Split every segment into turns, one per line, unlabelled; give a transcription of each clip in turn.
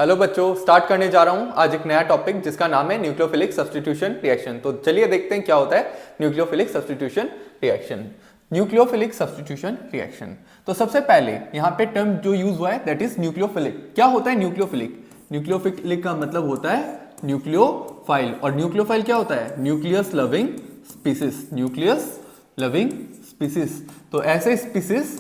Hello बच्चों, start करने जा रहा हूं आज एक नया टॉपिक जिसका नाम है न्यूक्लियोफिलिक सब्स्टिट्यूशन रिएक्शन। तो चलिए देखते हैं क्या होता है nucleophilic substitution reaction. Nucleophilic substitution reaction, तो सबसे पहले यहाँ पे टर्म जो यूज हुआ है दैट इज न्यूक्लियोफिलिक। क्या होता है न्यूक्लियोफिलिक? न्यूक्लियोफिलिक का मतलब होता है न्यूक्लियोफाइल, और न्यूक्लियोफाइल क्या होता है? Nucleus loving species. Nucleus loving species, तो ऐसे स्पीसीज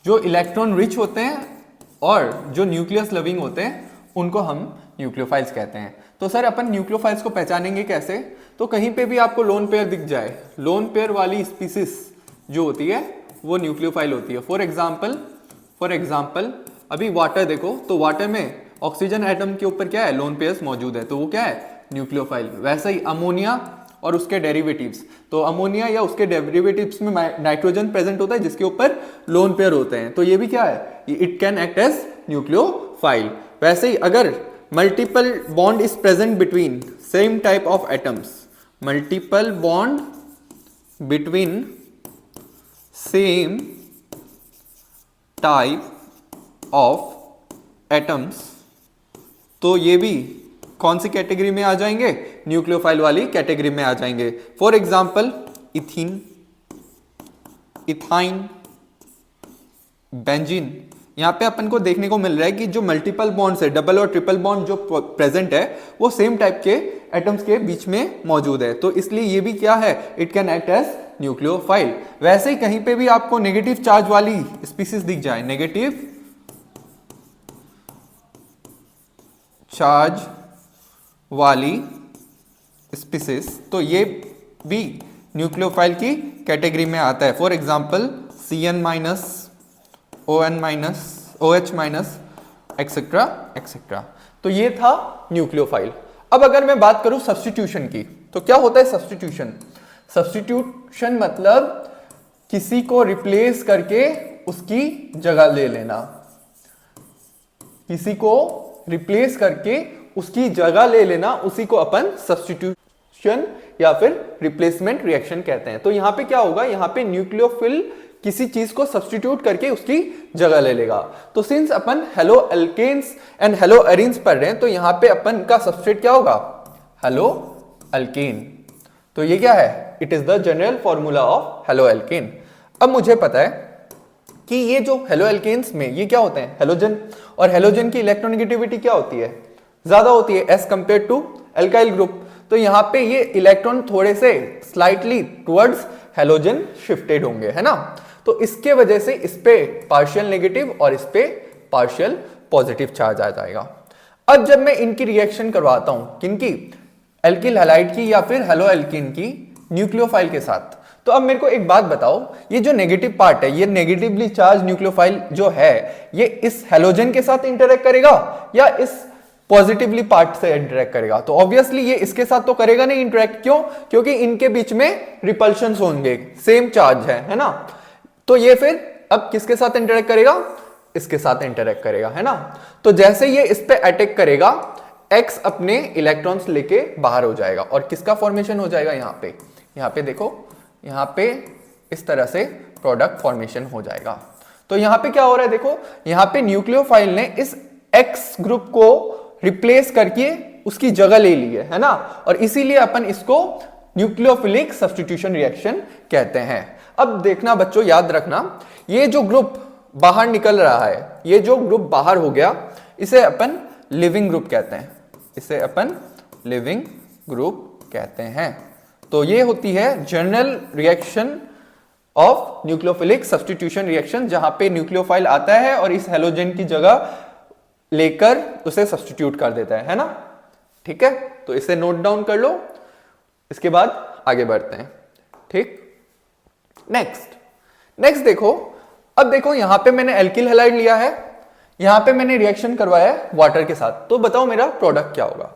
जो इलेक्ट्रॉन रिच होते हैं और जो न्यूक्लियस लविंग होते हैं उनको हम न्यूक्लियोफाइल्स कहते हैं। तो सर अपन न्यूक्लियोफाइल्स को पहचानेंगे कैसे? तो कहीं पे भी आपको लोन पेयर दिख जाए, लोन पेयर वाली स्पीसीज जो होती है वो न्यूक्लियोफाइल होती है। फॉर एग्जाम्पल अभी वाटर देखो, तो वाटर में ऑक्सीजन एटम के ऊपर क्या है? लोन पेयर्स मौजूद है, तो वो क्या है? न्यूक्लियोफाइल। वैसे ही अमोनिया और उसके डेरिवेटिव्स, तो अमोनिया या उसके डेरिवेटिव्स में नाइट्रोजन प्रेजेंट होता है जिसके ऊपर लोन पेयर होते हैं, तो ये भी क्या है? It can act as nucleophile. वैसे ही अगर multiple bond is present between same type of atoms, multiple bond between same type of atoms, तो ये भी कौन सी कैटेगरी में आ जाएंगे? न्यूक्लियोफाइल वाली कैटेगरी में आ जाएंगे। For example ethene, ethyne, benzene. यहां पे अपन को देखने को मिल रहा है कि जो मल्टीपल बॉन्ड्स है, डबल और ट्रिपल बॉन्ड जो प्रेजेंट है वो सेम टाइप के एटम्स के बीच में मौजूद है, तो इसलिए ये भी क्या है? It can act as nucleophile. वैसे ही कहीं पे भी आपको नेगेटिव चार्ज वाली स्पीसीज दिख जाए, नेगेटिव चार्ज वाली स्पीसीज, तो ये भी न्यूक्लियोफाइल की कैटेगरी में आता है। For example Cn minus, ON minus, OH minus, etcetera etcetera. तो ये था न्यूक्लियोफाइल। अब अगर मैं बात करूं सब्स्टिट्यूशन की, तो क्या होता है सब्स्टिट्यूशन? सब्स्टिट्यूशन मतलब किसी को रिप्लेस करके उसकी जगह ले लेना, किसी को रिप्लेस करके उसकी जगह ले लेना, उसी को अपन सब्स्टिट्यूशन या फिर रिप्लेसमेंट रिएक्शन कहते हैं। तो यहां पे क्या होगा? यहां पे न्यूक्लियोफिल किसी चीज को सब्स्टिट्यूट करके उसकी जगह ले लेगा। तो सिंस अपन halo alkanes and halo arenes पढ़ रहे हैं, तो यहां पे अपन का सबस्ट्रेट क्या होगा? Halo alkane. तो ये क्या है? It is the general formula of halo alkane. अब मुझे पता है कि ये जो हेलो एल्केन्स में ये क्या होते हैं? हेलोजन, और हेलोजन की इलेक्ट्रोनेगेटिविटी क्या होती है? ज्यादा होती है as compare to alkyl group. तो यहां पे ये इलेक्ट्रॉन थोड़े से स्लाइटली टुवर्ड्स हेलोजन शिफ्टेड होंगे, है ना? तो इसके वजह से इस पे पार्शियल नेगेटिव और इस पे पार्शियल पॉजिटिव चार्ज आ जाएगा। अब जब मैं इनकी रिएक्शन करवाता हूं, किनकी? एल्किल हैलाइड की या फिर हेलो एल्कीन की न्यूक्लियोफाइल के साथ, तो अब मेरे को एक बात बताओ, ये जो नेगेटिव पार्ट है, ये नेगेटिवली चार्ज न्यूक्लियोफाइल जो है, ये इस हेलोजन के साथ इंटरेक्ट करेगा या इस पॉजिटिवली पार्ट से इंटरेक्ट करेगा? तो ऑब्वियसली ये इसके साथ तो करेगा नहीं इंटरेक्ट। क्यों? क्योंकि इनके बीच में रिपल्शंस होंगे, सेम चार्ज है ना? तो ये फिर अब किसके साथ इंटरेक्ट करेगा? इसके साथ इंटरेक्ट करेगा, है ना? तो जैसे ये इस पे अटैक करेगा, X अपने इलेक्ट्रॉन्स लेके बाहर हो जाएगा और किसका फॉर्मेशन हो जाएगा? यहाँ पे देखो, यहाँ पे इस तरह से प्रोडक्ट फॉर्मेशन हो जाएगा। तो यहाँ पे क्या हो रहा है? देखो, यहाँ पे न्यूक्लियोफाइल ने इस X ग्रुप को रिप्लेस करके उसकी जगह ले ली है ना? और इसीलिए अपन इसको न्यूक्लियोफिलिक सब्स्टिट्यूशन रिएक्शन कहते हैं। अब देखना बच्चों, याद रखना, ये जो ग्रुप बाहर निकल रहा है, ये जो ग्रुप बाहर हो गया, इसे अपन लिविंग ग्रुप कहते हैं, इसे अपन लिविंग ग्रुप कहते हैं। तो ये होती है general reaction of nucleophilic substitution reaction, जहां पे न्यूक्लियोफाइल आता है और इस हेलोजन की जगह लेकर उसे सब्स्टिट्यूट कर देता है ना? ठीक है, तो इसे नोट डाउन कर लो, इसके बाद आगे बढ़ते हैं। ठीक, नेक्स्ट देखो, अब देखो यहां पे मैंने एल्किल हैलाइड लिया है, यहां पे मैंने रिएक्शन करवाया है वाटर के साथ, तो बताओ मेरा प्रोडक्ट क्या होगा?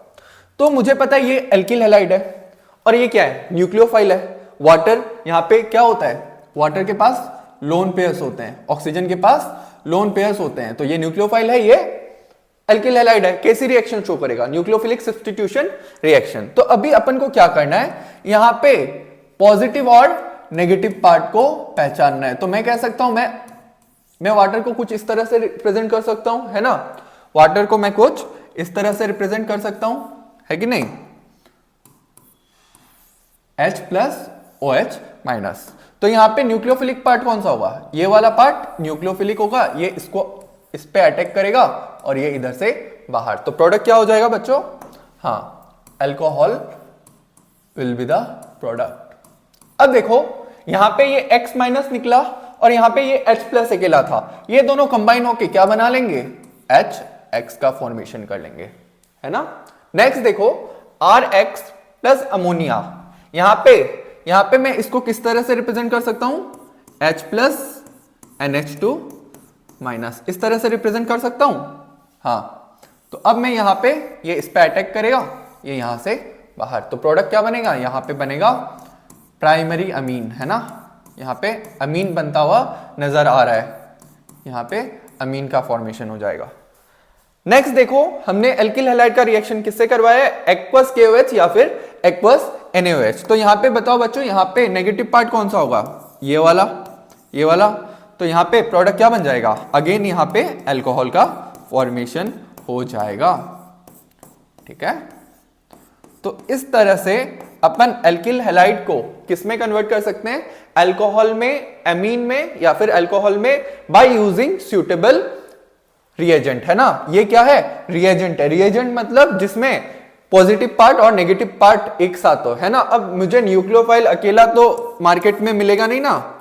तो मुझे पता है ये एल्किल हैलाइड है और ये क्या है? न्यूक्लियोफाइल है। वाटर यहां पे क्या होता है? वाटर के पास लोन पेयर्स होते हैं, ऑक्सीजन के पास लोन पेयर्स होते हैं, तो ये न्यूक्लियोफाइल है, ये एल्किल हैलाइड है। कैसी रिएक्शन शो करेगा? Nucleophilic substitution reaction. तो अभी अपन को क्या करना है? यहां पे पॉजिटिव और नेगेटिव पार्ट को पहचानना है। तो मैं कह सकता हूं, मैं वाटर को कुछ इस तरह से रिप्रेजेंट कर सकता हूं, है ना? वाटर को मैं कुछ इस तरह से रिप्रेजेंट कर सकता हूं, है कि नहीं, H प्लस OH माइनस। तो यहां पे न्यूक्लियोफिलिक पार्ट कौन सा होगा, ये वाला पार्ट न्यूक्लियोफिलिक होगा, ये इसको इस पे अटैक करेगा और ये इधर से बाहर। तो प्रोडक्ट क्या हो जाएगा बच्चों, हाँ, alcohol will be the product. अब देखो यहां पे ये X माइनस निकला और यहां पे ये H प्लस अकेला था, ये दोनों कंबाइन होके क्या बना लेंगे, HX का फॉर्मेशन कर लेंगे, है ना। नेक्स्ट देखो RX प्लस अमोनिया, यहां पे मैं इसको किस तरह से रिप्रेजेंट कर सकता हूं, H प्लस NH2 माइनस, इस तरह से रिप्रेजेंट कर सकता हूं, हाँ। तो अब मैं यहां पे ये इस पे अटैक करेगा, ये यहां से बाहर, तो प्रोडक्ट क्या बनेगा, यहां पे बनेगा प्राइमरी अमीन, है ना, यहां पे अमीन बनता हुआ नजर आ रहा है, यहां पे अमीन का फॉर्मेशन हो जाएगा। नेक्स्ट देखो हमने एल्किल हैलाइड का रिएक्शन किससे करवाया है, एक्वस KOH या फिर एक्वस NaOH। तो यहां पे बताओ बच्चों, यहां पे नेगेटिव पार्ट कौन सा होगा, ये वाला। तो यहां पे प्रोडक्ट क्या बन जाएगा, अगेन यहां पे अल्कोहल का फॉर्मेशन हो जाएगा, ठीक है। तो इस तरह से अपन एल्किल हैलाइड को किस में कन्वर्ट कर सकते हैं, अल्कोहल में, एमीन में, या फिर अल्कोहल में बाय यूजिंग सुटेबल रिएजेंट, है ना। ये क्या है, रिएजेंट है, रिएजेंट मतलब जिसमें पॉजिटिव पार्ट और नेगेटिव पार्ट एक साथ हो, है ना। अब मुझे न्यूक्लियोफाइल अकेला तो मार्केट में मिलेगा नहीं ना,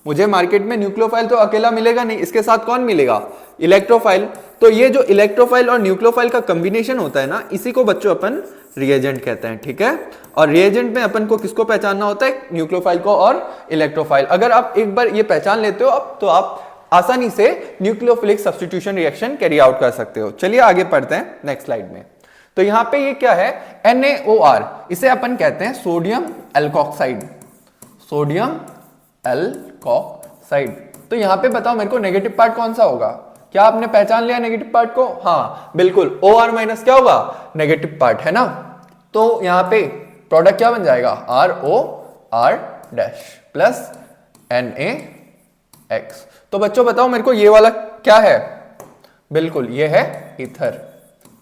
मुझे मार्केट में न्यूक्लियोफाइल तो अकेला मिलेगा नहीं, इसके साथ कौन मिलेगा, इलेक्ट्रोफाइल। तो ये जो इलेक्ट्रोफाइल और न्यूक्लियोफाइल का कॉम्बिनेशन होता है ना, इसी को बच्चों अपन रिएजेंट कहते हैं, ठीक है। और रिएजेंट में अपन को किसको पहचानना होता है, न्यूक्लियोफाइल को और इलेक्ट्रोफाइल। अगर आप एक बार ये पहचान लेते हो अब, तो आप आसानी से nucleophilic substitution reaction carry out कर सकते हो। चलिए आगे पढ़ते हैं नेक्स्ट स्लाइड में। तो यहां पे ये क्या है, NaOR, इसे अपन कहते हैं सोडियम एल्कोक्साइड, सोडियम एल्कोक्साइड। तो यहां पे बताओ मेरे को नेगेटिव पार्ट कौन सा होगा, क्या आपने पहचान लिया नेगेटिव पार्ट को, हाँ बिल्कुल, OR माइनस क्या होगा, नेगेटिव पार्ट, है ना। तो यहां पे प्रोडक्ट क्या बन जाएगा, ROR डैश प्लस NaX। तो बच्चों बताओ मेरे को ये वाला क्या है, बिल्कुल ये है ईथर,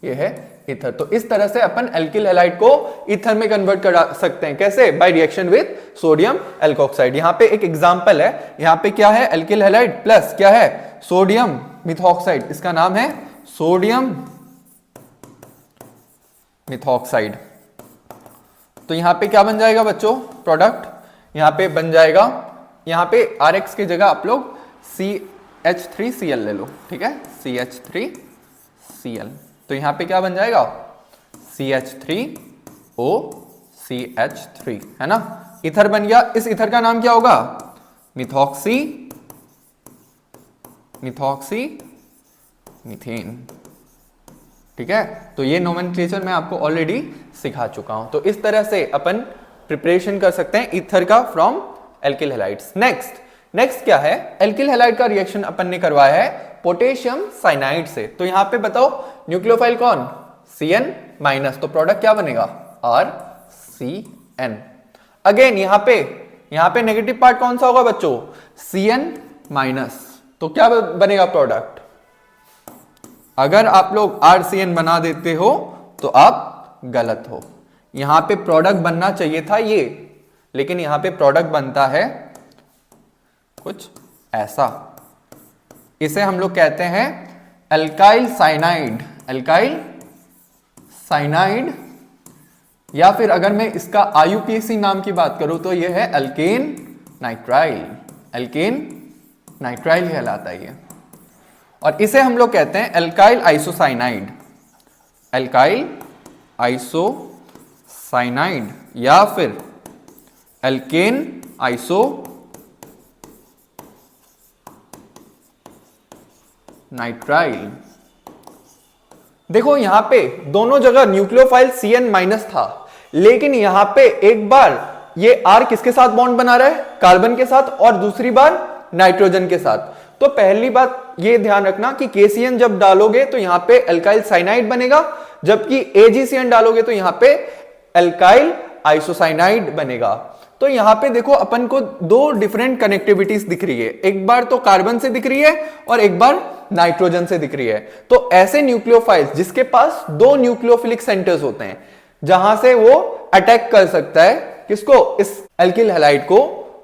ये है ईथर। तो इस तरह से अपन एल्किल हैलाइड को ईथर में कन्वर्ट कर सकते हैं, कैसे, by reaction with sodium alkoxide. यहां पे एक एग्जांपल है, यहां पे क्या है, एल्किल हैलाइड प्लस क्या है, सोडियम मिथॉक्साइड, इसका नाम है सोडियम मिथॉक्साइड। तो यहां पे क्या बन जाएगा बच्चों, प्रोडक्ट यहां पे बन जाएगा, यहां पे RX की जगह आप लोग CH3Cl ले लो, ठीक है, CH3Cl। तो यहां पे क्या बन जाएगा, CH3O CH3, है ना, ईथर बन गया। इस ईथर का नाम क्या होगा, मिथॉक्सी मीथेन, ठीक है। तो ये नोमेनक्लेचर मैं आपको ऑलरेडी सिखा चुका हूं। तो इस तरह से अपन प्रिपरेशन कर सकते हैं ईथर का फ्रॉम एल्किल हैलाइड्स। नेक्स्ट क्या है, एल्किल हैलाइड का रिएक्शन अपन ने करवाया है पोटेशियम साइनाइड से। तो यहां पे बताओ न्यूक्लियोफाइल कौन, Cn माइनस, तो प्रोडक्ट क्या बनेगा, RCN। अगेन यहां पे नेगेटिव पार्ट कौन सा होगा बच्चों, Cn माइनस, तो क्या बनेगा प्रोडक्ट। अगर आप लोग RCN बना देते हो तो आप गलत हो, यहां पे प्रोडक्ट बनना चाहिए था ये, लेकिन यहां पे प्रोडक्ट बनता है कुछ ऐसा, इसे हम लोग कहते हैं अल्काइल साइनाइड, या फिर अगर मैं इसका IUPAC नाम की बात करूं तो यह है अल्केन नाइट्राइल कहलाता है ये। और इसे हम लोग कहते हैं अल्काइल आइसोसाइनाइड या फिर अल्केन नाइट्राइल। देखो यहां पे दोनों जगह न्यूक्लियोफाइल Cn माइनस था, लेकिन यहां पे एक बार ये R किसके साथ बॉन्ड बना रहा है, कार्बन के साथ, और दूसरी बार नाइट्रोजन के साथ। तो पहली बात ये ध्यान रखना कि KCN जब डालोगे तो यहां पे अल्काइल साइनाइड बनेगा, जबकि AgCN डालोगे तो यहां पे अल्काइल आइसोसाइनाइड बनेगा। तो यहाँ पे देखो अपन को दो डिफरेंट कनेक्टिविटीज दिख रही है, एक बार तो कार्बन से दिख रही है और एक बार नाइट्रोजन से दिख रही है। तो ऐसे न्यूक्लियोफाइल्स जिसके पास दो न्यूक्लियोफिलिक सेंटर्स होते हैं जहां से वो अटैक कर सकता है किसको, इस एल्किल हैलाइड को,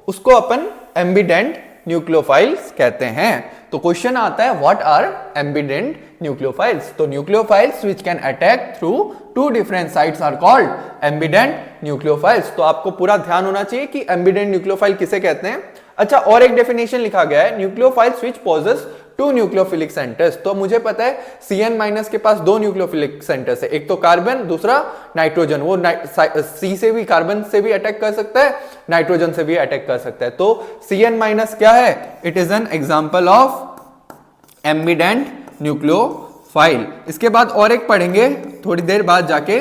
उसको अपन एम्बिडेंट न्यूक्लियोफाइल्स कहते हैं। तो क्वेश्चन आता है व्हाट आर एम्बिडेंट न्यूक्लियोफाइल्स। तो nucleophiles which can attack through two different sites are called ambident nucleophiles. तो आपको पूरा ध्यान होना चाहिए कि एम्बिडेंट न्यूक्लियोफाइल किसे कहते हैं। अच्छा, और एक डेफिनेशन लिखा गया है, nucleophiles which possess two nucleophilic centres. तो मुझे पता है Cn- के पास दो न्यूक्लियोफिलिक सेंटर्स है, एक तो कार्बन, दूसरा नाइट्रोजन। वो C से भी, कार्बन से भी अटैक कर सकता है, नाइट्रोजन से भी अटैक कर सकता है। तो Cn- क्या है, it is an example of ambient nucleophile. इसके बाद और एक पढ़ेंगे थोड़ी देर बाद जाके,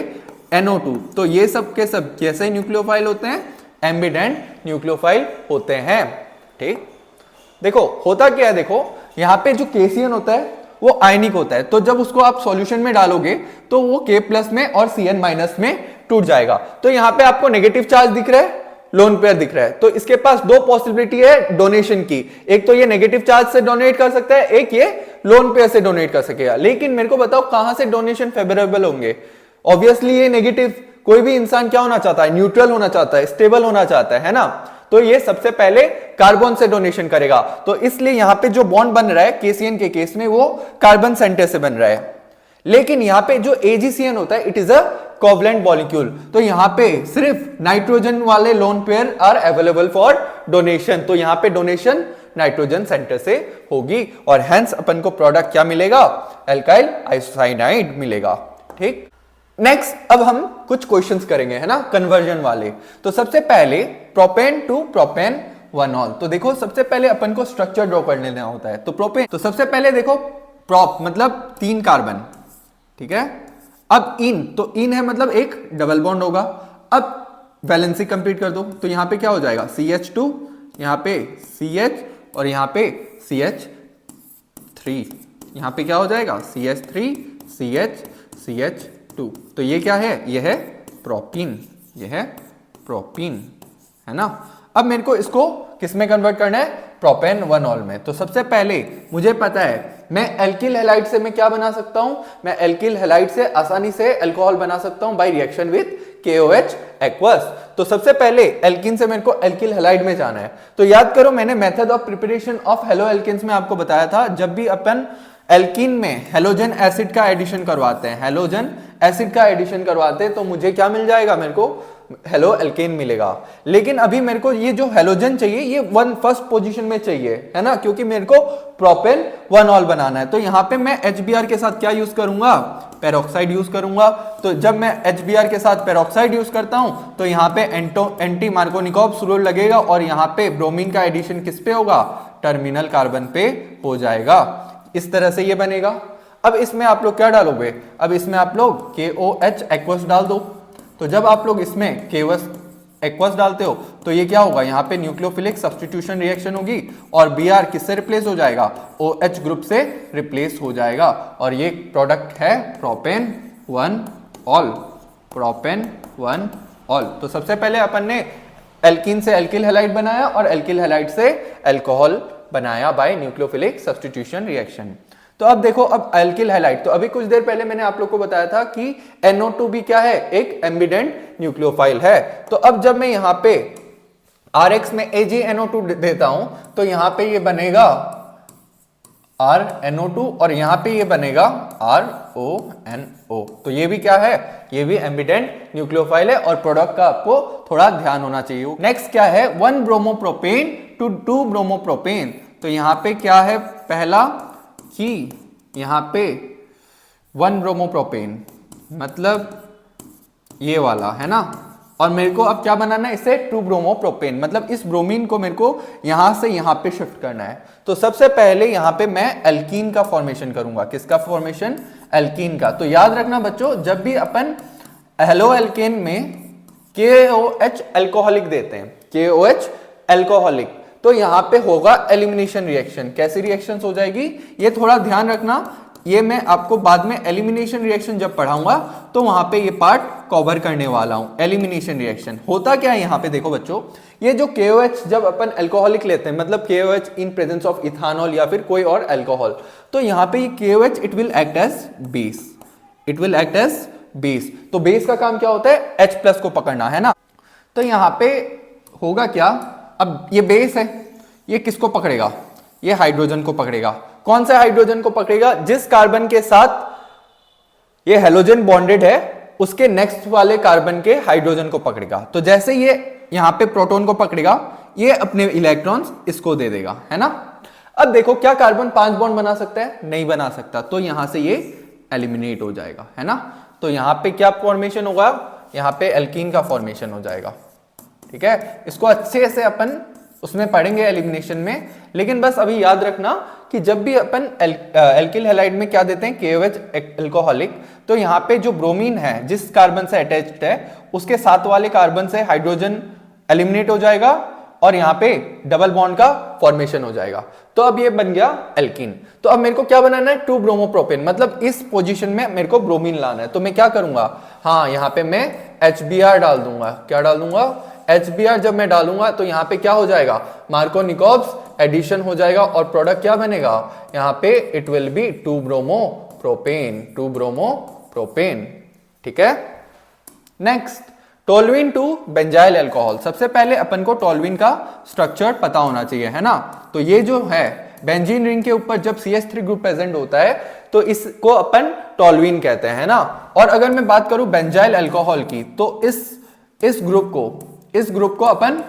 NO2। तो ये सब के सब कैसे न्यूक्लियोफाइल होते हैं, एम्बिडेंट न्यूक्लियोफाइल होते हैं। ठीक, देखो होता क्या है, देखो यहाँ पे जो केसीएन होता है वो आयनिक होता है, तो जब उसको आप सॉल्यूशन में डालोगे तो वो K+ में और Cn- में टूट जाएगा। तो यहाँ पे आपको नेगेटिव चार्ज दिख रहा है, लोन पेयर दिख रहा है। तो इसके पास दो पॉसिबिलिटी है डोनेशन की, एक तो ये नेगेटिव चार्ज से डोनेट कर सकता है, एक ये लोन पेयर से डोनेट कर सकेगा। लेकिन मेरे को बताओ कहां से डोनेशन फेवरेबल होंगे। ऑब्वियसली ये नेगेटिव, कोई भी इंसान क्या होना चाहता है, न्यूट्रल होना चाहता है, स्टेबल होना चाहता है ना। तो ये सबसे पहले कार्बन से डोनेशन करेगा। तो इसलिए यहां पे जो बॉन्ड बन रहा है केसीएन के केस में वो कार्बन सेंटर से बन रहा है। लेकिन यहां पे जो AgCN होता है, it is a covalent molecule. तो यहां पे सिर्फ नाइट्रोजन वाले lone pair are available for donation. तो यहां पे डोनेशन नाइट्रोजन सेंटर से होगी और हेंस अपन को प्रोडक्ट क्या मिलेगा, एल्काइल आइसोसाइनाइड मिलेगा। ठीक, नेक्स्ट अब हम कुछ क्वेश्चंस करेंगे, है ना, कन्वर्जन वाले। तो सबसे पहले प्रोपेन टू प्रोपेन 1-ऑल। तो देखो सबसे पहले अपन को स्ट्रक्चर ड्रॉ कर लेना होता है। तो प्रोपेन, तो सबसे पहले देखो प्रोप मतलब 3 कार्बन, ठीक है। अब इन, तो इन है मतलब एक डबल बॉन्ड होगा। अब वैलेंसी कंप्लीट कर दो, तो यहां पे क्या हो जाएगा, CH2, यहां पे CH और यहां पे CH3, यहां पे क्या हो जाएगा CH3 CH CH2। तो ये क्या है, ये है प्रोपीन, ये है प्रोपीन, है ना। अब मेरे को इसको किस में कन्वर्ट करना है, प्रोपेन 1-ऑल में। तो सबसे पहले मुझे पता है मैं एल्किल हैलाइड से मैं क्या बना सकता हूं, मैं एल्किल हैलाइड से आसानी से अल्कोहल बना सकता हूं by reaction with KOH aqueous. तो सबसे पहले एल्किन से मेरे को एल्किल हैलाइड में जाना है। तो याद करो मैंने method of preparation of hello alkenes में आपको बताया था, जब भी अपन एल्कीन में हेलोजन एसिड का एडिशन करवाते हैं, हेलोजन एसिड का एडिशन करवाते हैं, तो मुझे क्या मिल जाएगा, मेरे को हेलो एल्केन मिलेगा। लेकिन अभी मेरे को ये जो हेलोजन चाहिए ये फर्स्ट पोजीशन में चाहिए, है ना, क्योंकि मेरे को प्रोपेन 1-ऑल बनाना है। तो यहाँ पे मैं HBr के साथ क्या यूज करूंगा, पेरोक्साइड यूज करूंगा। तो जब मैं HBr के साथ पेरोक्साइड यूज करता हूं तो यहाँ पे एंटी मार्कोनिकॉव्स रूल लगेगा और यहाँ पे ब्रोमीन का एडिशन किस पे होगा, टर्मिनल कार्बन पे हो जाएगा। इस तरह से ये बनेगा। अब इसमें आप लोग क्या डालोगे, अब इसमें आप लोग KOH एक्वस डाल दो। तो जब आप लोग इसमें KOH एक्वस डालते हो तो ये क्या होगा, यहाँ पे न्यूक्लियोफिलिक सब्स्टिट्यूशन रिएक्शन होगी और Br किससे रिप्लेस हो जाएगा, OH ग्रुप से रिप्लेस हो जाएगा और ये प्रोडक्ट है प्रोपेन 1-ऑल, प्रोपेन 1-ऑल। तो सबसे पहले अपन ने एल्कीन से एल्किल हैलाइड बनाया और एल्किल हैलाइड से अल्कोहल बनाया बाय न्यूक्लियोफिलिक सब्स्टिट्यूशन रिएक्शन। तो अब देखो, अब एल्किल हैलाइड, तो अभी कुछ देर पहले मैंने आप लोग को बताया था कि NO2 भी क्या है, एक एम्बिडेंट न्यूक्लियोफाइल है। तो अब जब मैं यहाँ पे RX में AgNO2 देता हूं तो यहाँ पे ये बनेगा RNO2 और यहाँ पे ये बनेगा RONO। तो ये भी क्या है, ये भी एम्बिडेंट न्यूक्लियोफाइल है और प्रोडक्ट का आपको थोड़ा ध्यान होना चाहिए। नेक्स्ट क्या है, 1 ब्रोमोप्रोपेन टू 2 ब्रोमोप्रोपेन। तो यहाँ पे क्या है, पहला कि यहाँ पे 1 ब्रोमोप्रोपेन मतलब ये वाला, है ना, और मेरे को अब क्या बनाना है, इसे 2 ब्रोमोप्रोपेन मतलब इस ब्रोमीन को मेरे को यहां से यहां पे शिफ्ट करना है। तो सबसे पहले यहां पे मैं एल्कीन का फॉर्मेशन करूंगा। किसका फॉर्मेशन, एल्कीन का। तो याद रखना बच्चों, जब भी अपन हेलो एल्केन में KOH अल्कोहलिक देते हैं, KOH अल्कोहलिक, तो यहां पे होगा एलिमिनेशन रिएक्शन। कैसी रिएक्शंस हो जाएगी, ये थोड़ा ध्यान रखना। ये मैं आपको बाद में एलिमिनेशन रिएक्शन जब पढ़ाऊंगा तो वहां पे ये पार्ट कवर करने वाला हूं। एलिमिनेशन रिएक्शन होता क्या है यहाँ पे देखो बच्चों, ये जो KOH जब अपन अल्कोहलिक लेते हैं, मतलब KOH in presence of ethanol या फिर कोई और अल्कोहल, तो यहाँ पे ये KOH it will act as base, it will act as base. तो बेस का काम क्या होता है, H+ को पकड़ना है ना। तो यहाँ पे होगा क्या, अब ये बेस है, ये किसको पकड़ेगा, ये हाइड्रोजन को पकड़ेगा। कौन सा हाइड्रोजन को पकड़ेगा, जिस कार्बन के साथ ये हेलोजन बॉन्डेड है उसके नेक्स्ट वाले कार्बन के हाइड्रोजन को पकड़ेगा। तो जैसे ये यहां पे प्रोटॉन को पकड़ेगा, ये अपने इलेक्ट्रॉन्स इसको दे देगा, है ना। अब देखो क्या कार्बन 5 बॉन्ड बना सकता है, नहीं बना सकता, तो यहां से ये एलिमिनेट हो जाएगा, है ना। तो यहां पे क्या फॉर्मेशन होगा, यहां पे एल्कीन का फॉर्मेशन हो जाएगा, ठीक है। इसको अच्छे से अपन उसमें पढ़ेंगे एलिमिनेशन में, लेकिन बस अभी याद रखना कि जब भी अपन एल्किल हैलाइड में क्या देते हैं, KOH अल्कोहलिक, तो यहाँ पे जो ब्रोमीन है जिस कार्बन से अटैच्ड है उसके साथ वाले कार्बन से हाइड्रोजन एलिमिनेट हो जाएगा और यहाँ पे डबल बॉन्ड का फॉर्मेशन हो जाएगा। तो अब ये बन गया एल्कीन। तो अब मेरे को क्या बनाना है, 2 ब्रोमोप्रोपेन, मतलब इस पोजीशन में मेरे को ब्रोमीन लाना है। तो मैं क्या करूंगा, हाँ यहाँ पे मैं HBr डाल दूंगा। क्या डाल दूंगा, HBr जब मैं डालूंगा तो यहाँ पे क्या हो जाएगा, मार्कोनिकोव्स एडिशन हो जाएगा और प्रोडक्ट क्या बनेगा, यहाँ पे it will be 2 bromopropane, 2 bromopropane, ठीक है। Next toluene to benzyl alcohol. सबसे पहले अपन को टोल्यूइन का स्ट्रक्चर पता होना चाहिए, है ना। तो ये जो है बेंजीन रिंग के ऊपर जब CH3 ग्रुप प्रेजेंट होता है तो इसको अपन टोल्यूइन कहते हैं, ना। और अगर मैं बात करूं बेंजाइल अल्कोहल की, तो इस ग्रुप को अपन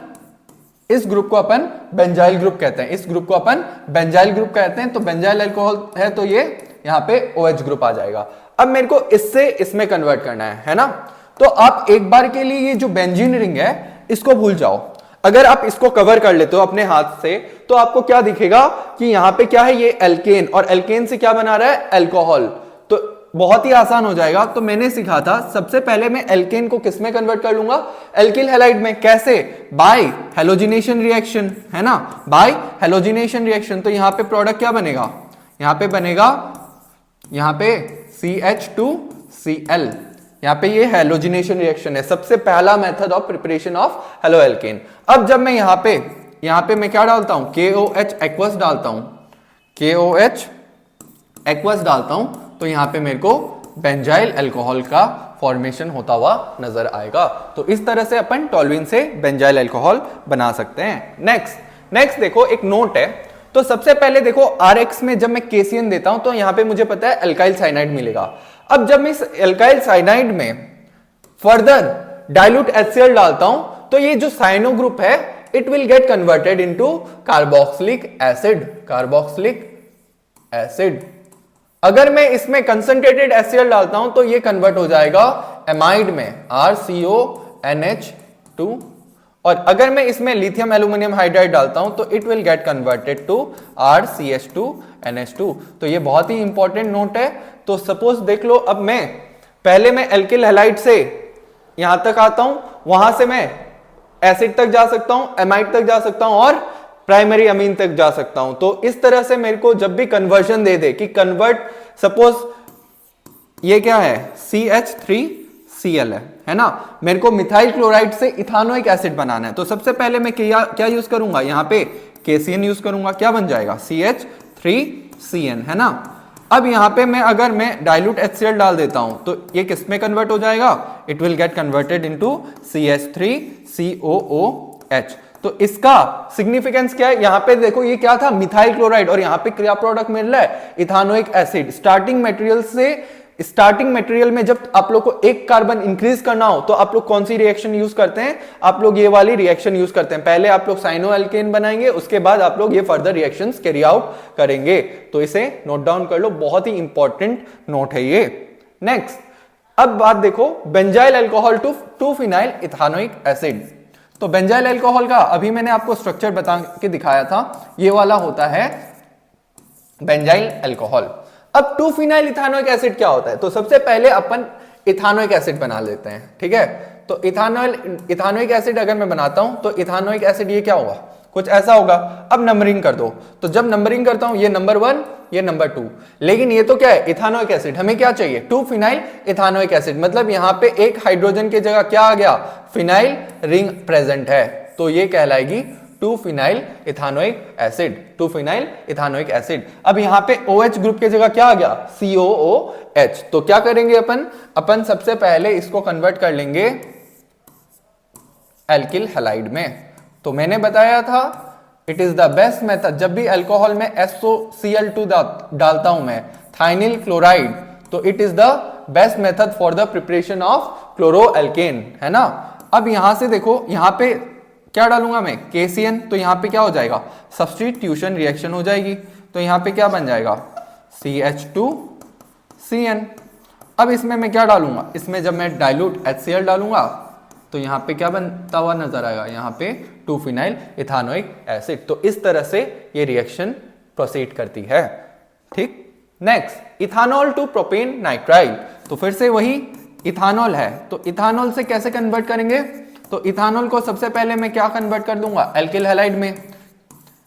बेंजाइल ग्रुप कहते हैं, इस ग्रुप को अपन बेंजाइल ग्रुप कहते हैं। तो बेंजाइल अल्कोहल है तो ये यहाँ पे OH ग्रुप आ जाएगा। अब मेरे को इससे इसमें कन्वर्ट करना है ना। तो आप एक बार के लिए ये जो बेंजीन रिंग है इसको भूल जाओ। अगर आप इसको कवर कर लेते हो अपने हाथ से तो आपको क्या दिखेगा कि यहाँ पे क्या है, ये एल्केन, और एल्केन से क्या बना रहा है, अल्कोहल। तो बहुत ही आसान हो जाएगा। तो मैंने सीखा था सबसे पहले मैं एल्केन को किस में कन्वर्ट कर लूंगा, एल्किल हैलाइड में। कैसे, बाय हेलोजिनेशन रिएक्शन, है ना, बाय हेलोजिनेशन रिएक्शन। तो यहाँ पे प्रोडक्ट क्या बनेगा, यहाँ पे बनेगा, यहाँ पे CH2Cl। यहाँ पे ये हेलोजिनेशन रिएक्शन है, सबसे पहला method of preparation of halo alkane. अब जब मैं यहाँ पे मैं क्या डालता हूं, KOH एक्वस डालता हूं, KOH एक्वस डालता हूं, तो यहाँ पे मेरे को बेंजाइल अल्कोहल का फॉर्मेशन होता हुआ नजर आएगा। तो इस तरह से अपन टोल्यूइन से बेंजाइल अल्कोहल बना सकते हैं। नेक्स्ट देखो एक नोट है। तो सबसे पहले देखो RX में जब मैं KCN देता हूं तो यहाँ पे मुझे पता है अल्काइल साइनाइड मिलेगा। अब जब मैं इस अल्काइल साइनाइड में फर्दर डाइल्यूट HCl डालता हूं तो ये जो साइनो ग्रुप है it will get converted into carboxylic acid. अगर मैं इसमें कंसंट्रेटेड HCl डालता हूं तो ये कन्वर्ट हो जाएगा एमाइड में, RCONH2। और अगर मैं इसमें लिथियम एल्यूमिनियम हाइड्राइड डालता हूं तो it will get converted to RCH2NH2। तो ये बहुत ही इंपॉर्टेंट नोट है। तो सपोज देख लो, अब मैं एल्किल हैलाइड से यहां तक आता हूं, वहां से मैं एसिड तक जा सकता हूं, एमाइड तक जा सकता हूं और प्राइमरी अमीन तक जा सकता हूं। तो इस तरह से मेरे को जब भी कन्वर्जन दे कि कन्वर्ट, सपोज ये क्या है, CH3Cl है ना, मेरे को मिथाइल क्लोराइड से इथानोइक एसिड बनाना है। तो सबसे पहले मैं क्या यूज करूंगा, यहाँ पे KCN यूज करूंगा। क्या बन जाएगा, CH3CN, है ना। अब यहाँ पे अगर मैं डाइल्यूट HCl डाल देता हूं तो ये किस में कन्वर्ट हो जाएगा, it will get converted into CH3COOH। तो इसका सिग्निफिकेंस क्या है, यहाँ पे देखो ये क्या था, मिथाइल क्लोराइड, और यहाँ पे क्या प्रोडक्ट मिल रहा है, इथानोइक एसिड। स्टार्टिंग मटेरियल में जब आप लोग को एक कार्बन इंक्रीज करना हो तो आप लोग कौन सी रिएक्शन यूज करते हैं, आप लोग ये वाली रिएक्शन यूज करते हैं। पहले आप लोग साइनो एल्केन बनाएंगे, उसके बाद आप लोग ये फर्दर रिएक्शंस कैरी आउट करेंगे। तो इसे नोट डाउन कर लो, बहुत ही इंपॉर्टेंट नोट है ये। नेक्स्ट अब बात देखो benzyl alcohol to phenyl ethanoic acid. तो बेंजाइल अल्कोहल का अभी मैंने आपको स्ट्रक्चर बता के दिखाया था, ये वाला होता है बेंजाइल अल्कोहल। अब 2 फिनाइल इथानोइक एसिड क्या होता है, तो सबसे पहले अपन इथानोइक एसिड बना लेते हैं, ठीक है। तो इथानोइक एसिड अगर मैं बनाता हूं तो इथानोइक एसिड ये क्या होगा, कुछ ऐसा होगा। अब नंबरिंग कर दो, तो जब नंबरिंग करता हूं ये नंबर 1 ये नंबर 2। लेकिन ये तो क्या है, इथानोइक एसिड। हमें क्या चाहिए, 2 फिनाइल इथानोइक एसिड। मतलब यहाँ पे एक हाइड्रोजन की जगह क्या आ गया, फिनाइल रिंग प्रेजेंट है, तो ये कहलाएगी 2 phenyl ethanoic acid, 2 phenyl ethanoic acid. अब यहाँ पे OH ग्रुप की जगह क्या आ गया, COOH। तो क्या करेंगे अपन सबसे पहले इसको कन्वर्ट कर लेंगे एल्किल हैलाइड में। तो मैंने बताया था it is the best method, जब भी अल्कोहल में SOCl2 डालता हूं मैं, थाइनिल क्लोराइड, तो it is the best method for the preparation of chloroalkane, है ना। अब यहां से देखो, यहां पे क्या डालूंगा मैं, KCN, तो यहां पे क्या हो जाएगा, सब्स्टिट्यूशन रिएक्शन हो जाएगी। तो यहां पे क्या बन जाएगा, CH2CN। अब इसमें मैं क्या डालूंगा, इसमें जब मैं डाइल्यूट HCl डालूंगा तो यहां पे क्या बनता हुआ नजर आएगा, यहां पे 2 फिनाइल इथानोइक एसिड। तो इस तरह से ये रिएक्शन प्रोसीड करती है, ठीक। Next, ethanol to propane nitrile. तो फिर से वही इथानॉल है, तो इथानॉल से कैसे कन्वर्ट करेंगे, तो इथानॉल को सबसे पहले मैं क्या कन्वर्ट कर दूंगा, एल्किल हैलाइड में।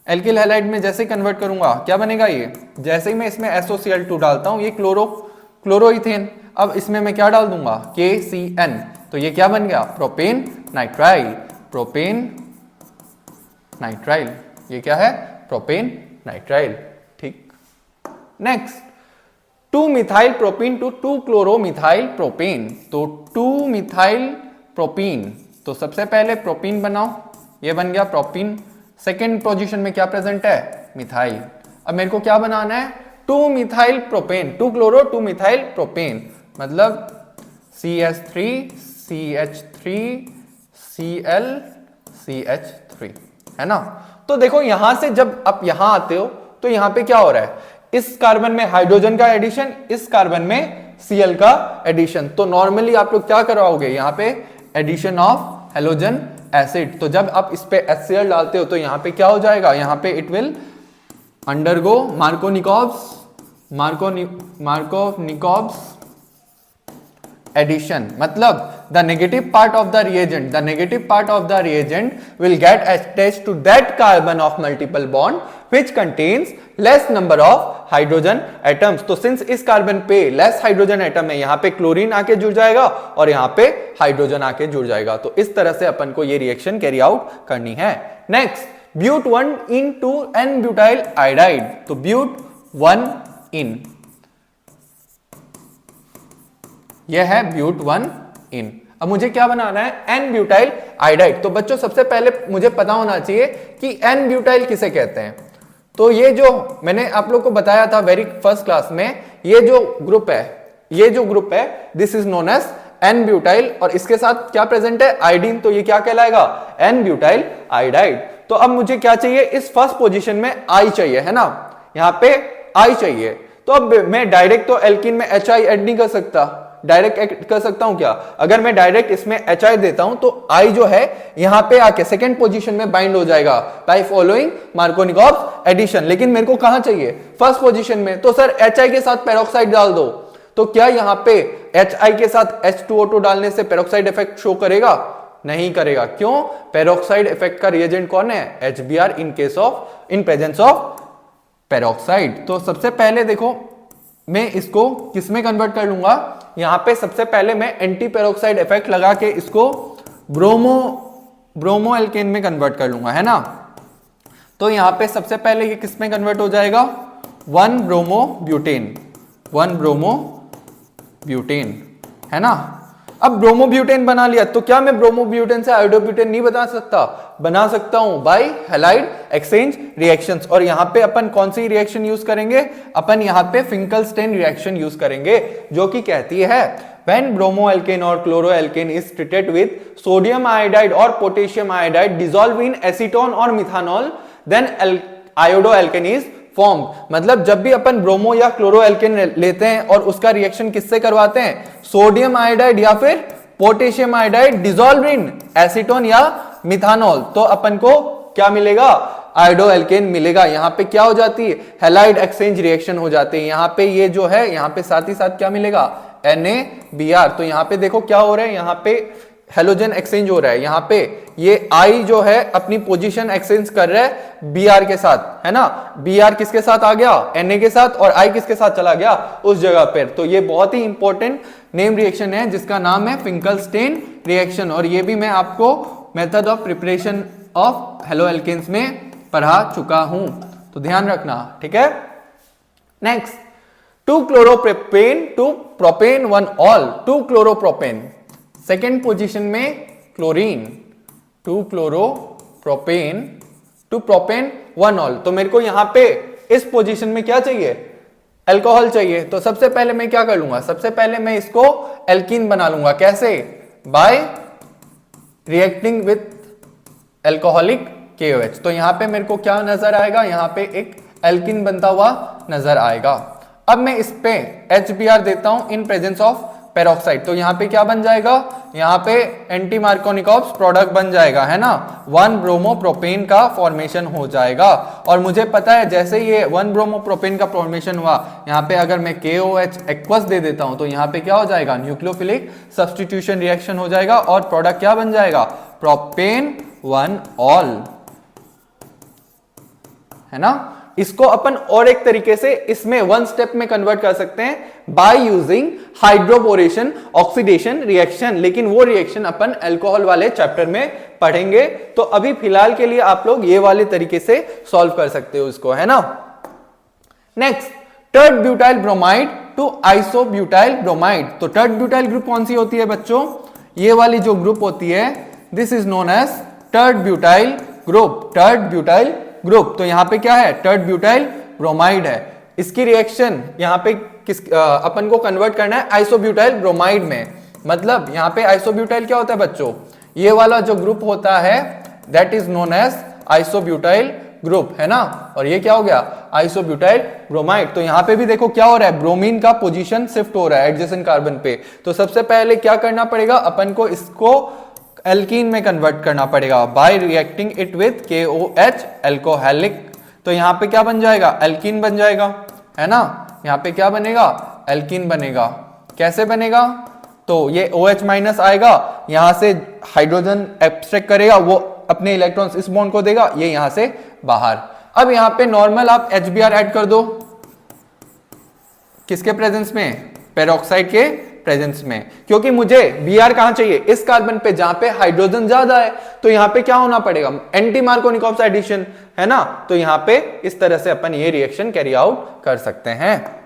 एल्किल हैलाइड में जैसे कन्वर्ट करूंगा क्या बनेगा, ये जैसे ही मैं इसमें SOCl2 डालता हूं, ये क्लोरोइथेन। अब इसमें मैं क्या डाल दूंगा, KCN, तो ये क्या बन गया, प्रोपेन नाइट्राइल, प्रोपेन नाइट्राइल, ये क्या है, प्रोपेन नाइट्राइल, ठीक। Next, 2 methyl propene to 2 chloromethyl propane. तो 2 मिथाइल प्रोपीन, तो सबसे पहले प्रोपीन बनाओ, ये बन गया प्रोपीन। सेकेंड पोजीशन में क्या प्रेजेंट है, मिथाइल। अब मेरे को क्या बनाना है, 2 methyl propane, 2 chloro 2 methyl propane, मतलब CH3 CH3 Cl CH3, है ना। तो देखो यहां से जब आप यहां आते हो तो यहां पे क्या हो रहा है, इस कार्बन में हाइड्रोजन का एडिशन, इस कार्बन में Cl का एडिशन। तो नॉर्मली आप लोग क्या करवाओगे, यहां पे एडिशन ऑफ हैलोजन एसिड। तो जब आप इस पे HCl डालते हो तो यहां पे क्या हो जाएगा, यहां पे इट विल अंडरगो मार्कोनिकॉब्स एडिशन। मतलब the negative part of the reagent will get attached to that carbon of multiple bond which contains less number of hydrogen atoms। तो since इस कार्बन पे less hydrogen atom है, यहाँ पे chlorine आके जुड़ जाएगा और यहाँ पे हाइड्रोजन आके जुड़ जाएगा। तो इस तरह से अपन को ये रिएक्शन कैरी आउट करनी है। Next, but 1 into N-butyl iodide। तो ब्यूट 1 in, यह है ब्यूट 1 in। अब मुझे क्या बनाना है, N-ब्यूटाइल आयोडाइड। तो बच्चों सबसे पहले मुझे पता होना चाहिए कि N-ब्यूटाइल किसे कहते हैं। तो ये जो मैंने आप लोग को बताया था वेरी फर्स्ट क्लास में, ये जो ग्रुप है दिस इज नोन एज N-ब्यूटाइल, और इसके साथ क्या प्रेजेंट है, आयोडीन। तो ये क्या कहलाएगा, N-ब्यूटाइल आयोडाइड। तो अब मुझे क्या चाहिए, इस फर्स्ट पोजीशन में I चाहिए, है ना, यहां पे I चाहिए। तो अब मैं डायरेक्ट तो एल्कीन में HI ऐड नहीं कर सकता, डायरेक्ट ऐड कर सकता हूं क्या, अगर मैं डायरेक्ट इसमें HI देता हूं तो I जो है यहां पे आके सेकंड पोजीशन में बाइंड हो जाएगा बाय फॉलोइंग मार्कोनिकॉब्स एडिशन। लेकिन मेरे को कहां चाहिए, फर्स्ट पोजीशन में। तो सर HI के साथ पेरोक्साइड डाल दो, तो क्या यहां पे HI के साथ H2O2 डालने से पेरोक्साइड इफेक्ट शो करेगा, नहीं करेगा। क्यों, पेरोक्साइड इफेक्ट का रिएजेंट कौन है, HBr in presence of peroxide. तो सबसे पहले देखो मैं इसको किस में कन्वर्ट कर लूंगा, यहां पे सबसे पहले मैं एंटी पेरोक्साइड इफेक्ट लगा के इसको ब्रोमो एल्केन में कन्वर्ट कर लूंगा, है ना। तो यहां पे सबसे पहले ये किस में कन्वर्ट हो जाएगा, 1 ब्रोमो ब्यूटेन, है ना। अब ब्रोमोब्यूटेन बना लिया, तो क्या मैं ब्रोमोब्यूटेन से आयोडोब्यूटेन नहीं बना सकता, बना सकता हूं बाय हैलाइड एक्सचेंज रिएक्शंस। और यहां पे अपन कौन सी रिएक्शन यूज करेंगे, अपन यहां पे फिंकलस्टेन रिएक्शन यूज करेंगे, जो कि कहती है when bromoalkane or chloroalkane is treated with sodium iodide or potassium iodide dissolved in acetone or methanol then iodoalkane is formed। मतलब जब भी अपन ब्रोमो या क्लोरोएल्केन लेते हैं और उसका रिएक्शन किससे करवाते हैं, सोडियम आयोडाइड या फिर potassium iodide dissolve in acetone या मिथानॉल, तो अपन को क्या मिलेगा, आयोडोएल्केन मिलेगा। यहाँ पे क्या हो जाती है, हैलाइड एक्सचेंज रिएक्शन हो जाती है। यहाँ पे ये जो है, यहाँ पे साथ ही साथ क्या मिलेगा, NaBr। तो यहाँ पे देखो क्या हो रहा है, यहाँ पे हेलोजन एक्सचेंज हो रहा है, यहाँ पे ये I जो है अपनी पोजीशन एक्सचेंज कर रहा है Br के साथ, है ना। Br किसके साथ आ गया, Na के साथ, और I किसके साथ चला गया, उस जगह पर। तो ये बहुत ही इंपॉर्टेंट नेम रिएक्शन है जिसका नाम है फिंकलस्टेन रिएक्शन, और ये भी मैं आपको method of preparation of halo alkanes में पढ़ा चुका हूं, तो ध्यान रखना, ठीक है। Next, 2 chloropropane to propane 1 ol, 2 chloropropane, second position में chlorine, 2 chloropropane to propane 1 ol. तो मेरे को यहां पे इस पोजीशन में क्या चाहिए, अल्कोहल चाहिए। तो सबसे पहले मैं क्या कर लूंगा, सबसे पहले मैं इसको एल्कीन बना लूंगा, कैसे, bye reacting with alcoholic KOH। तो यहां पे मेरे को क्या नजर आएगा, यहां पे एक एल्कीन बनता हुआ नजर आएगा। अब मैं इस पे HBr देता हूं इन प्रेजेंस ऑफ पेरोक्साइड, तो यहां पे क्या बन जाएगा, यहां पे एंटी मार्कोनिकॉप्स प्रोडक्ट बन जाएगा, है ना, 1 ब्रोमोप्रोपेन का फॉर्मेशन हो जाएगा। और मुझे पता है जैसे ये 1 ब्रोमोप्रोपेन का फॉर्मेशन हुआ, यहां पे अगर मैं KOH एक्वस दे देता हूं तो यहां पे क्या हो जाएगा, न्यूक्लियोफिलिक सब्स्टिट्यूशन रिएक्शन हो जाएगा, और प्रोडक्ट क्या बन जाएगा, प्रोपेन 1 ऑल, है ना। इसको अपन और एक तरीके से इसमें 1 स्टेप में कन्वर्ट कर सकते हैं by using hydroboration oxidation reaction, लेकिन वो रिएक्शन अपन अल्कोहल वाले चैप्टर में पढ़ेंगे। तो अभी फिलहाल के लिए आप लोग ये वाले तरीके से सॉल्व कर सकते हो इसको, है ना। Next, tert butyl bromide to isobutyl bromide. तो टर्ड ब्यूटाइल ग्रुप कौन सी होती है बच्चों, ये वाली जो ग्रुप होती है, this is known as tert butyl group, tert butyl group. तो यहां पे क्या है, टर्ड ब्यूटाइल ब्रोमाइड है। इसकी रिएक्शन यहां पे अपन को कन्वर्ट करना है आइसोब्यूटाइल ब्रोमाइड में। मतलब यहां पे आइसोब्यूटाइल क्या होता है बच्चों, ये वाला जो ग्रुप होता है that is known as isobutyl group, है ना। और ये क्या हो गया, आइसोब्यूटाइल ब्रोमाइड। तो यहां पे भी देखो क्या हो रहा है, ब्रोमीन का पोजीशन शिफ्ट हो रहा है एडजेसेंट कार्बन पे। तो सबसे पहले क्या करना पड़ेगा, अपन को इसको एल्कीन में कन्वर्ट करना पड़ेगा bye reacting it with KOH alcoholic. तो यहां पे क्या बन जाएगा, एल्कीन बन जाएगा, है ना। यहां पे क्या बनेगा, एल्कीन बनेगा। कैसे बनेगा, तो ये OH माइनस आएगा, यहां से हाइड्रोजन एब्स्ट्रैक्ट करेगा, वो अपने इलेक्ट्रॉन्स इस बॉन्ड को देगा, ये यहां से बाहर। अब यहां पे नॉर्मल आप HBr ऐड कर दो, किसके प्रेजेंस में, पेरोक्साइड के प्रेजेंस में, क्योंकि मुझे Br कहां चाहिए, इस कार्बन पे जहां पे हाइड्रोजन ज्यादा है। तो यहां पे क्या होना पड़ेगा, एंटी मार्कोनिकॉप्स एडिशन, है ना। तो यहां पे इस तरह से अपन ये रिएक्शन कैरी आउट कर सकते हैं।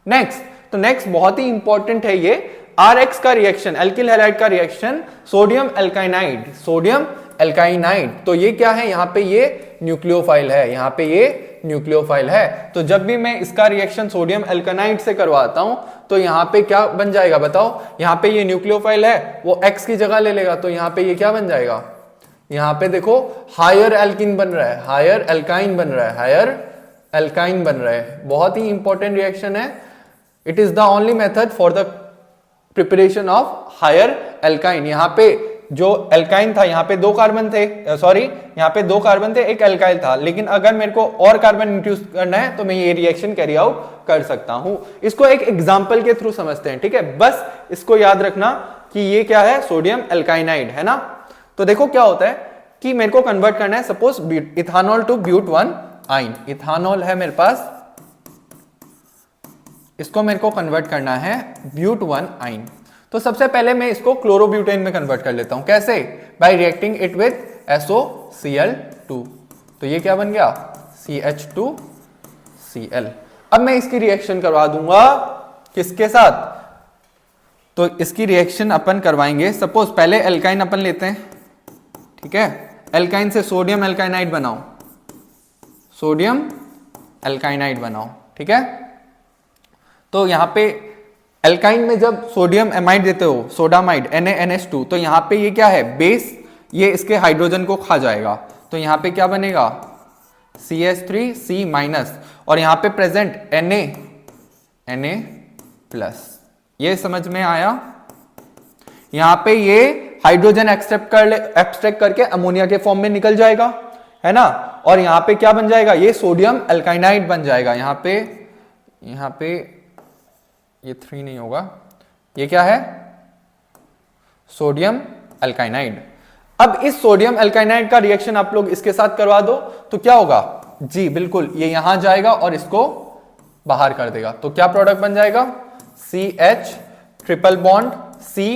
नेक्स्ट, तो नेक्स्ट बहुत ही इंपॉर्टेंट है ये RX का रिएक्शन, एल्किल हैलाइड का रिएक्शन, सोडियम एल्काइनाइड, सोडियम एल्काइनाइड। तो ये क्या है, यहां पे ये न्यूक्लियोफाइल है, यहां पे ये न्यूक्लियोफाइल है। तो जब भी मैं इसका रिएक्शन सोडियम एल्काइनाइड से करवाता हूं तो यहां पे क्या बन जाएगा बताओ, यहां पे ये न्यूक्लियोफाइल है, वो X की जगह ले लेगा, तो यहां पे ये क्या बन जाएगा, यहां पे देखो हायर एल्कीन बन रहा है, हायर एल्काइन बन रहा है, हायर एल्काइन बन रहा है। बहुत ही इंपॉर्टेंट रिएक्शन है, it is the only method for the preparation of higher alkyne. यहां पे जो एल्काइन था, यहां पे 2 कार्बन थे, सॉरी यहां पे 2 कार्बन थे, एक एल्काइल था, लेकिन अगर मेरे को और कार्बन इंट्रोड्यूस करना है तो मैं ये रिएक्शन कैरी आउट कर सकता हूं। इसको एक एग्जांपल के थ्रू समझते हैं, ठीक है। बस इसको याद रखना कि ये क्या है, सोडियम एल्काइनाइड, है ना। तो देखो क्या होता है कि मेरे को कन्वर्ट करना है सपोज इथानॉल टू ब्यूट 1 आइन, इथानॉल है मेरे पास, इसको मेरे को कन्वर्ट करना है ब्यूट 1 आइन। तो सबसे पहले मैं इसको क्लोरोब्यूटेन में कन्वर्ट कर लेता हूं, कैसे, bye reacting it with SOCl2। तो ये क्या बन गया, CH2Cl। अब मैं इसकी रिएक्शन करवा दूंगा किसके साथ, तो इसकी रिएक्शन अपन करवाएंगे, सपोज पहले एल्काइन अपन लेते हैं, ठीक है। एल्काइन से सोडियम एल्काइनाइड बनाओ, सोडियम एल्काइनाइड बनाओ, ठीक है। तो यहां पे एल्काइन में जब सोडियम एमाइड देते हो, सोडामाइड NaNH2, तो यहां पे ये क्या है, बेस, ये इसके हाइड्रोजन को खा जाएगा। तो यहां पे क्या बनेगा, CH3C-, और यहां पे प्रेजेंट Na+। ये समझ में आया। यहां पे ये हाइड्रोजन एक्सट्रैक्ट करके अमोनिया के फॉर्म में निकल जाएगा, है ना। और यहां पे क्या बन जाएगा, ये सोडियम एल्काइनाइड बन जाएगा। यहां पे ये 3 नहीं होगा, ये क्या है, सोडियम एल्काइनाइड। अब इस सोडियम एल्काइनाइड का रिएक्शन आप लोग इसके साथ करवा दो तो क्या होगा जी, बिल्कुल ये यहां जाएगा और इसको बाहर कर देगा। तो क्या प्रोडक्ट बन जाएगा, CH triple bond C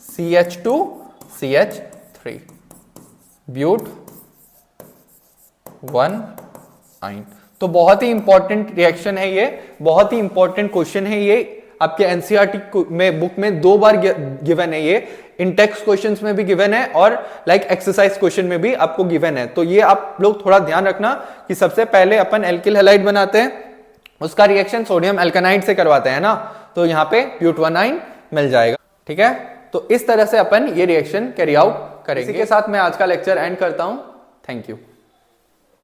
CH2 CH3 but 1 yne. तो बहुत ही इंपॉर्टेंट रिएक्शन है ये, बहुत ही इंपॉर्टेंट क्वेश्चन है ये, आपके एनसीईआरटी में बुक में 2 बार गिवन है ये, इन टेक्स्ट क्वेश्चंस में भी गिवन है और लाइक एक्सरसाइज क्वेश्चन में भी आपको गिवन है। तो ये आप लोग थोड़ा ध्यान रखना कि सबसे पहले अपन एल्किल हैलाइड बनाते हैं, उसका रिएक्शन सोडियम एल्कानाइड से करवाते हैं ना, तो यहाँ पे ब्यूट 1 आइन मिल जाएगा। ठीक है, तो इस तरह से अपन ये रिएक्शन कैरी आउट करेंगे। इसी के साथ मैं आज का लेक्चर एंड करता हूं। Thank you.